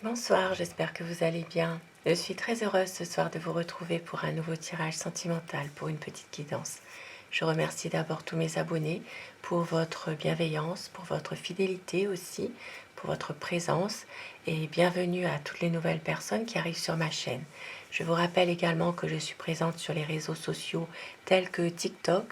Bonsoir, j'espère que vous allez bien. Je suis très heureuse ce soir de vous retrouver pour un nouveau tirage sentimental pour une petite guidance. Je remercie d'abord tous mes abonnés pour votre bienveillance, pour votre fidélité aussi, pour votre présence et bienvenue à toutes les nouvelles personnes qui arrivent sur ma chaîne. Je vous rappelle également que je suis présente sur les réseaux sociaux tels que TikTok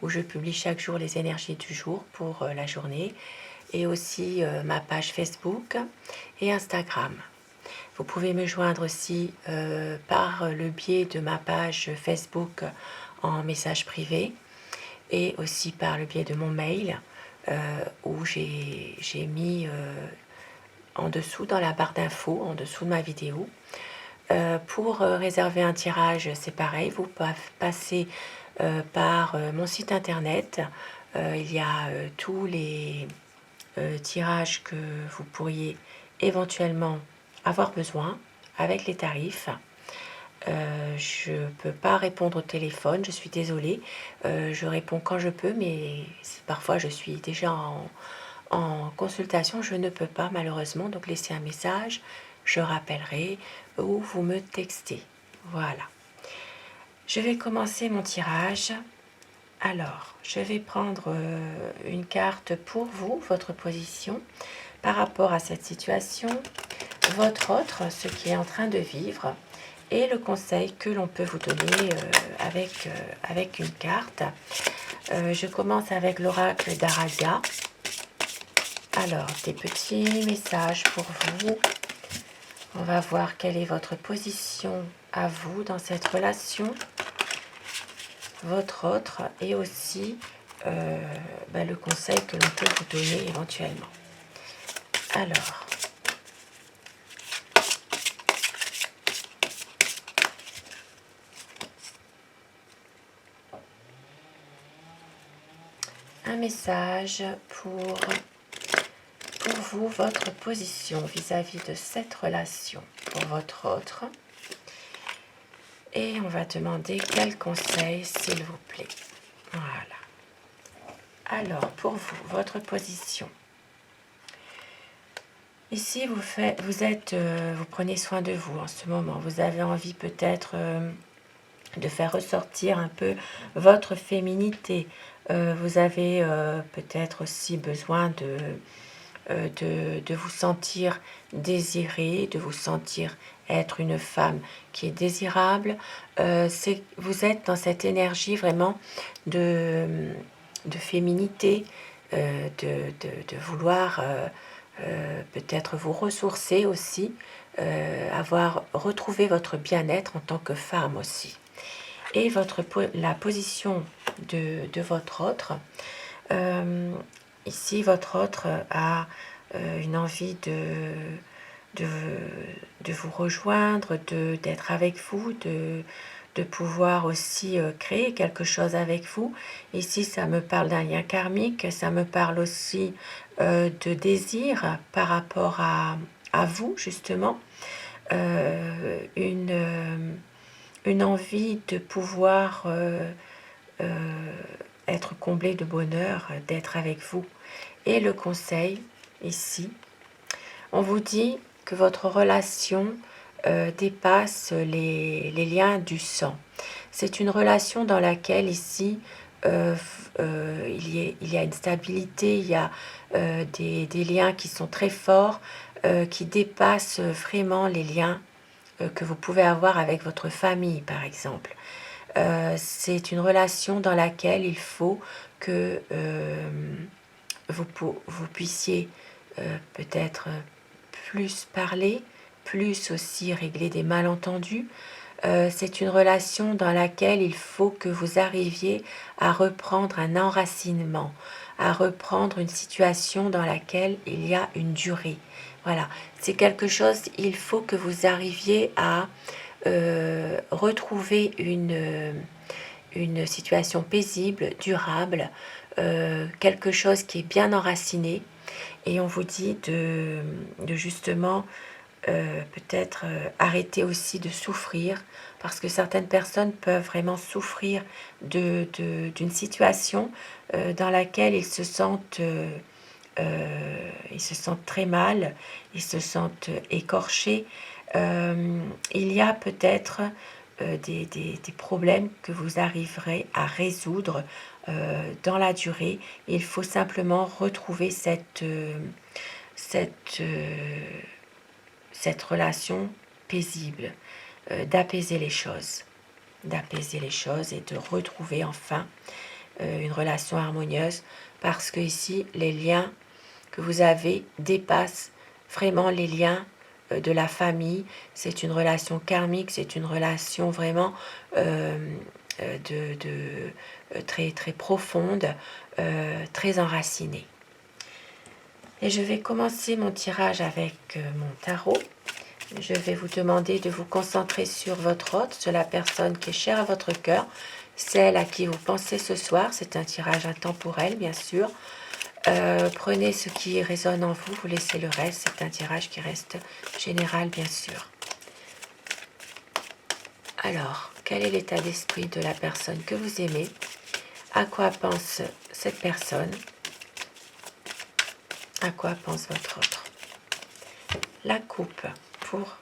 où je publie chaque jour les énergies du jour pour la journée et aussi ma page Facebook et Instagram. Vous pouvez me joindre aussi par le biais de ma page Facebook en message privé et aussi par le biais de mon mail où j'ai mis en dessous dans la barre d'infos, en dessous de ma vidéo. Pour réserver un tirage, c'est pareil, vous passez par mon site internet. Il y a tous les tirages que vous pourriez éventuellement avoir besoin avec les tarifs. Je ne peux pas répondre au téléphone, je suis désolée. Je réponds quand je peux, mais parfois je suis déjà en consultation, je ne peux pas malheureusement. Donc laissez un message, je rappellerai ou vous me textez. Voilà. Je vais commencer mon tirage. Alors, je vais prendre une carte pour vous, votre position par rapport à cette situation, votre autre, ce qui est en train de vivre, et le conseil que l'on peut vous donner avec une carte. Je commence avec l'oracle d'Araga. Alors, des petits messages pour vous. On va voir quelle est votre position à vous dans cette relation, votre autre, et aussi le conseil que l'on peut vous donner éventuellement. Alors, un message pour vous, votre position vis-à-vis de cette relation, pour votre autre. Et on va demander quel conseil, s'il vous plaît. Voilà. Alors, pour vous, votre position. Ici, vous prenez soin de vous en ce moment. Vous avez envie peut-être de faire ressortir un peu votre féminité. Vous avez peut-être aussi besoin de vous sentir désirée, de vous sentir être une femme qui est désirable. Vous êtes dans cette énergie vraiment de féminité, de vouloir peut-être vous ressourcer aussi, avoir retrouvé votre bien-être en tant que femme aussi. Et la position de votre autre. Ici, votre autre a une envie de vous rejoindre, d'être avec vous, de pouvoir aussi créer quelque chose avec vous. Ici, ça me parle d'un lien karmique, ça me parle aussi de désir par rapport à vous, justement. Une envie de pouvoir être comblé de bonheur, d'être avec vous. Et le conseil, ici, on vous dit que votre relation dépasse les liens du sang. C'est une relation dans laquelle, ici, il y a une stabilité, il y a des liens qui sont très forts, qui dépassent vraiment les liens que vous pouvez avoir avec votre famille, par exemple. C'est une relation dans laquelle il faut que vous puissiez peut-être plus parler, plus aussi régler des malentendus. C'est une relation dans laquelle il faut que vous arriviez à reprendre un enracinement, à reprendre une situation dans laquelle il y a une durée. Voilà, c'est quelque chose, il faut que vous arriviez à retrouver une situation paisible, durable, quelque chose qui est bien enraciné. Et on vous dit de justement peut-être arrêter aussi de souffrir, parce que certaines personnes peuvent vraiment souffrir d'une situation dans laquelle ils se sentent ils se sentent très mal, ils se sentent écorchés. Il y a peut-être des problèmes que vous arriverez à résoudre dans la durée. Il faut simplement retrouver cette, cette relation paisible, d'apaiser les choses, et de retrouver enfin une relation harmonieuse, parce que ici les liens que vous avez dépassent vraiment les liens de la famille. C'est une relation karmique, c'est une relation vraiment très très profonde, très enracinée. Et je vais commencer mon tirage avec mon tarot. Je vais vous demander de vous concentrer sur votre hôte, sur la personne qui est chère à votre cœur, celle à qui vous pensez ce soir. C'est un tirage intemporel, bien sûr. Prenez ce qui résonne en vous, vous laissez le reste. C'est un tirage qui reste général, bien sûr. Alors, quel est l'état d'esprit de la personne que vous aimez? À quoi pense cette personne? À quoi pense votre autre? La coupe pour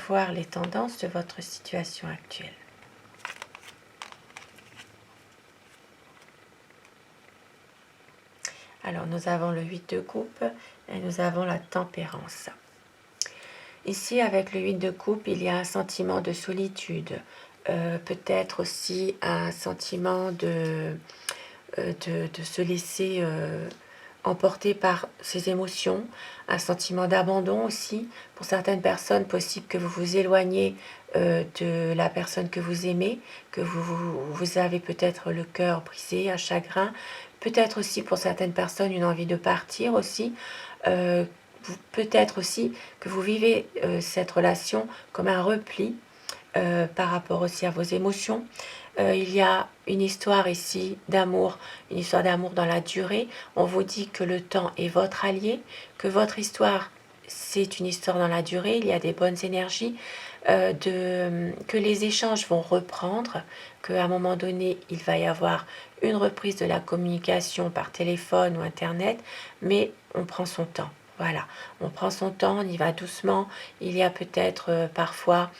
voir les tendances de votre situation actuelle. Alors, nous avons le 8 de coupe et nous avons la tempérance. Ici, avec le 8 de coupe, il y a un sentiment de solitude, peut-être aussi un sentiment de se laisser emporter par ses émotions, un sentiment d'abandon aussi. Pour certaines personnes, possible que vous vous éloignez de la personne que vous aimez, que vous avez peut-être le cœur brisé, un chagrin, peut-être aussi pour certaines personnes une envie de partir aussi, peut-être aussi que vous vivez cette relation comme un repli par rapport aussi à vos émotions. Il y a une histoire ici d'amour, une histoire d'amour dans la durée. On vous dit que le temps est votre allié, que votre histoire, c'est une histoire dans la durée. Il y a des bonnes énergies, que les échanges vont reprendre, qu'à un moment donné, il va y avoir une reprise de la communication par téléphone ou Internet, mais on prend son temps. Voilà, on prend son temps, on y va doucement. Il y a peut-être parfois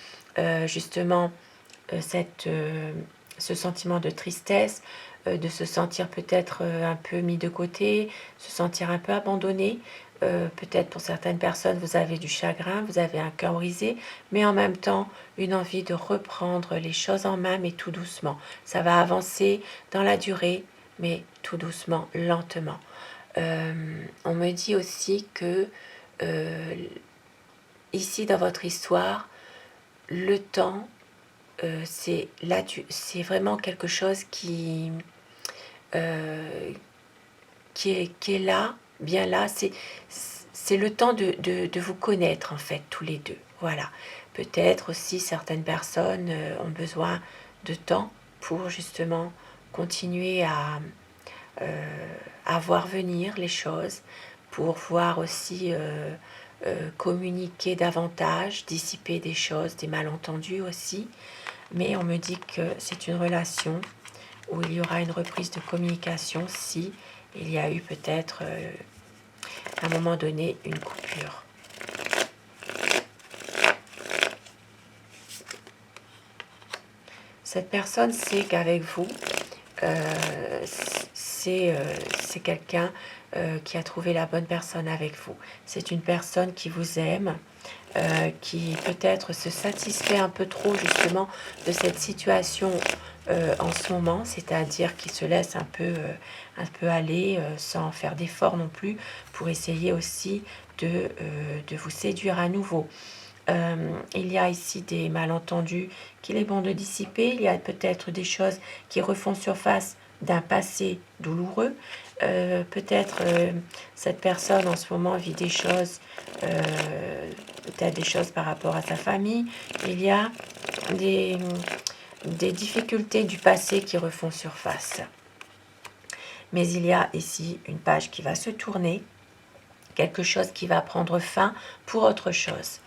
justement ce sentiment de tristesse, de se sentir peut-être un peu mis de côté, se sentir un peu abandonné. Peut-être pour certaines personnes, vous avez du chagrin, vous avez un cœur brisé, mais en même temps, une envie de reprendre les choses en main, mais tout doucement. Ça va avancer dans la durée, mais tout doucement, lentement. On me dit aussi que ici, dans votre histoire, le temps, c'est vraiment quelque chose euh, qui est là, bien là. C'est le temps de vous connaître, en fait, tous les deux. Voilà. Peut-être aussi certaines personnes ont besoin de temps pour justement continuer à voir venir les choses, pour voir aussi communiquer davantage, dissiper des choses, des malentendus aussi. Mais on me dit que c'est une relation où il y aura une reprise de communication si il y a eu peut-être à un moment donné une coupure. Cette personne sait qu'avec vous, c'est quelqu'un qui a trouvé la bonne personne avec vous. C'est une personne qui vous aime, qui peut-être se satisfait un peu trop justement de cette situation en ce moment, c'est-à-dire qui se laisse un peu aller sans faire d'efforts non plus pour essayer aussi de vous séduire à nouveau. Il y a ici des malentendus qu'il est bon de dissiper. Il y a peut-être des choses qui refont surface d'un passé douloureux. Peut-être cette personne en ce moment vit des choses, peut-être des choses par rapport à sa famille. Il y a des difficultés du passé qui refont surface. Mais il y a ici une page qui va se tourner, quelque chose qui va prendre fin pour autre chose.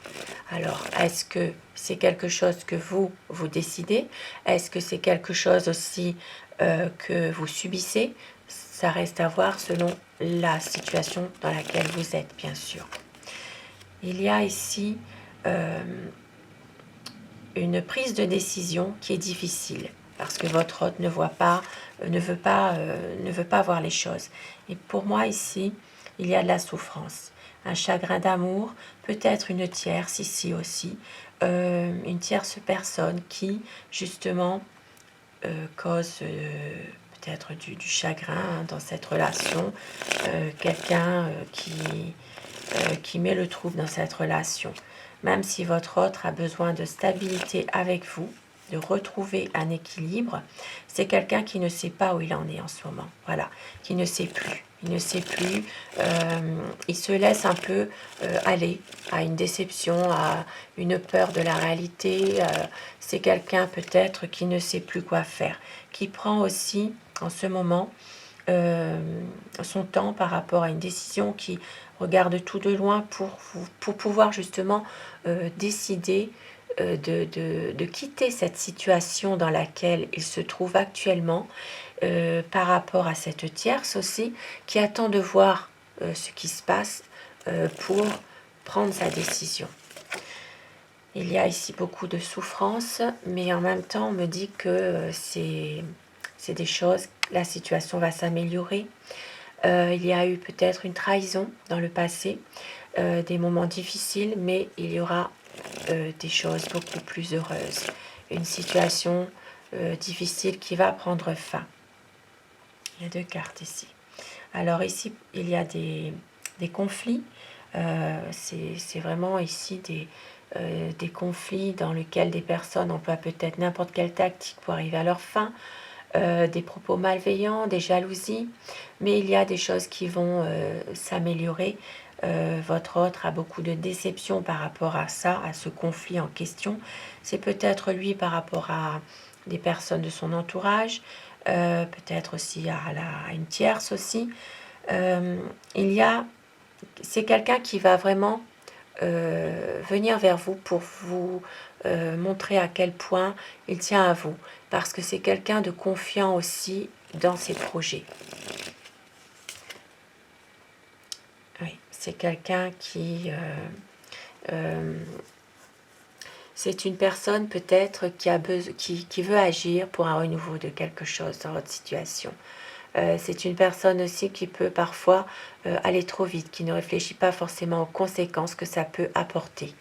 Alors, est-ce que c'est quelque chose que vous décidez? Est-ce que c'est quelque chose aussi que vous subissez? ça reste à voir selon la situation dans laquelle vous êtes, bien sûr. Il y a ici une prise de décision qui est difficile parce que votre hôte ne veut pas voir les choses. Et pour moi ici, il y a de la souffrance, un chagrin d'amour, peut-être une tierce ici aussi, une tierce personne qui justement cause peut-être du chagrin dans cette relation, quelqu'un qui met le trouble dans cette relation. Même si votre autre a besoin de stabilité avec vous, de retrouver un équilibre, c'est quelqu'un qui ne sait pas où il en est en ce moment. Voilà, qui ne sait plus. Il ne sait plus. Il se laisse un peu aller à une déception, à une peur de la réalité. C'est quelqu'un peut-être qui ne sait plus quoi faire, qui prend aussi en ce moment son temps par rapport à une décision, qui regarde tout de loin pour pouvoir justement décider de quitter cette situation dans laquelle il se trouve actuellement, par rapport à cette tierce aussi, qui attend de voir ce qui se passe pour prendre sa décision. Il y a ici beaucoup de souffrance, mais en même temps, on me dit que c'est des choses, la situation va s'améliorer. Il y a eu peut-être une trahison dans le passé, des moments difficiles, mais il y aura des choses beaucoup plus heureuses. Une situation difficile qui va prendre fin. Il y a 2 cartes ici. Alors ici, il y a des conflits. C'est vraiment ici des conflits dans lesquels des personnes emploient peut-être n'importe quelle tactique pour arriver à leur fin. Des propos malveillants, des jalousies, mais il y a des choses qui vont s'améliorer. Votre autre a beaucoup de déception par rapport à ça, à ce conflit en question. C'est peut-être lui par rapport à des personnes de son entourage, peut-être aussi à une tierce aussi. C'est quelqu'un qui va vraiment venir vers vous pour vous montrer à quel point il tient à vous, parce que c'est quelqu'un de confiant aussi dans ses projets. Oui, c'est quelqu'un c'est une personne peut-être qui veut agir pour un renouveau de quelque chose dans votre situation. C'est une personne aussi qui peut parfois aller trop vite, qui ne réfléchit pas forcément aux conséquences que ça peut apporter.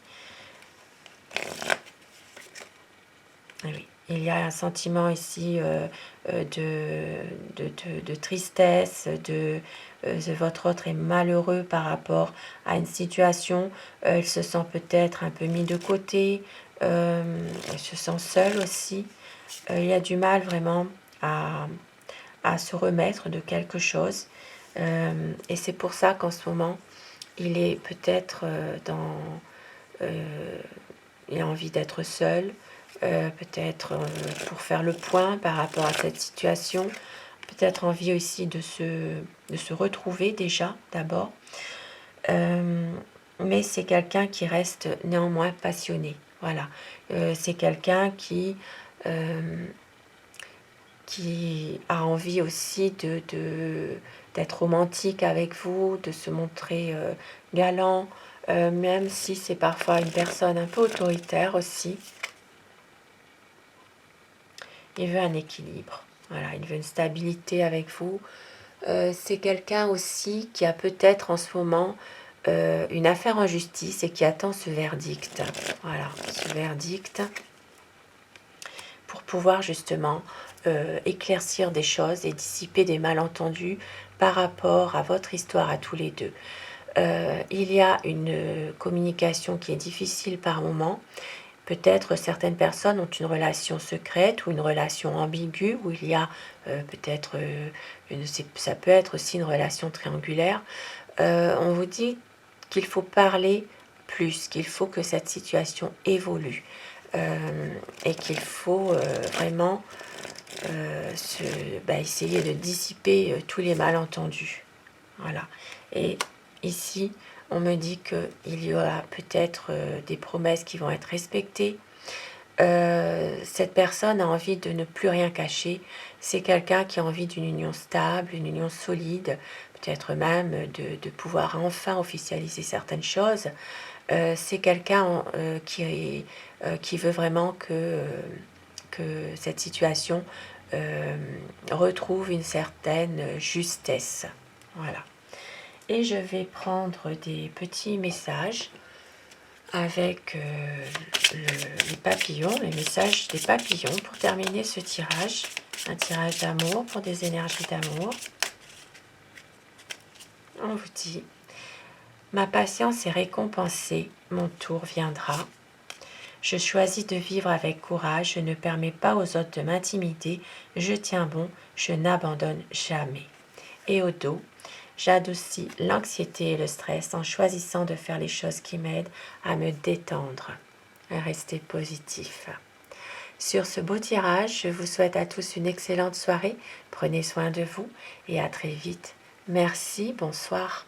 Oui, il y a un sentiment ici de tristesse, votre autre est malheureux par rapport à une situation, il se sent peut-être un peu mis de côté, il se sent seul aussi, il y a du mal vraiment à se remettre de quelque chose, et c'est pour ça qu'en ce moment, il est peut-être il a envie d'être seul, peut-être pour faire le point par rapport à cette situation, peut-être envie aussi de se retrouver déjà, d'abord. Mais c'est quelqu'un qui reste néanmoins passionné. Voilà. C'est quelqu'un qui a envie aussi d'être romantique avec vous, de se montrer galant, même si c'est parfois une personne un peu autoritaire aussi. Il veut un équilibre, voilà, il veut une stabilité avec vous. C'est quelqu'un aussi qui a peut-être en ce moment une affaire en justice et qui attend ce verdict. Voilà, ce verdict pour pouvoir justement éclaircir des choses et dissiper des malentendus par rapport à votre histoire à tous les deux. Il y a une communication qui est difficile par moment. Peut-être certaines personnes ont une relation secrète ou une relation ambiguë où il y a peut-être, ça peut être aussi une relation triangulaire. On vous dit qu'il faut parler plus, qu'il faut que cette situation évolue et qu'il faut vraiment essayer de dissiper tous les malentendus. Voilà. Et ici, on me dit qu'il y aura peut-être des promesses qui vont être respectées. cette personne a envie de ne plus rien cacher. C'est quelqu'un qui a envie d'une union stable, une union solide, peut-être même de pouvoir enfin officialiser certaines choses. C'est quelqu'un qui veut vraiment que cette situation retrouve une certaine justesse. Voilà. Et je vais prendre des petits messages avec les papillons, les messages des papillons pour terminer ce tirage. Un tirage d'amour pour des énergies d'amour. On vous dit: ma patience est récompensée, mon tour viendra. Je choisis de vivre avec courage, je ne permets pas aux autres de m'intimider, je tiens bon, je n'abandonne jamais. Et au dos, j'adoucis l'anxiété et le stress en choisissant de faire les choses qui m'aident à me détendre, à rester positif. Sur ce beau tirage, je vous souhaite à tous une excellente soirée. Prenez soin de vous et à très vite. Merci, bonsoir.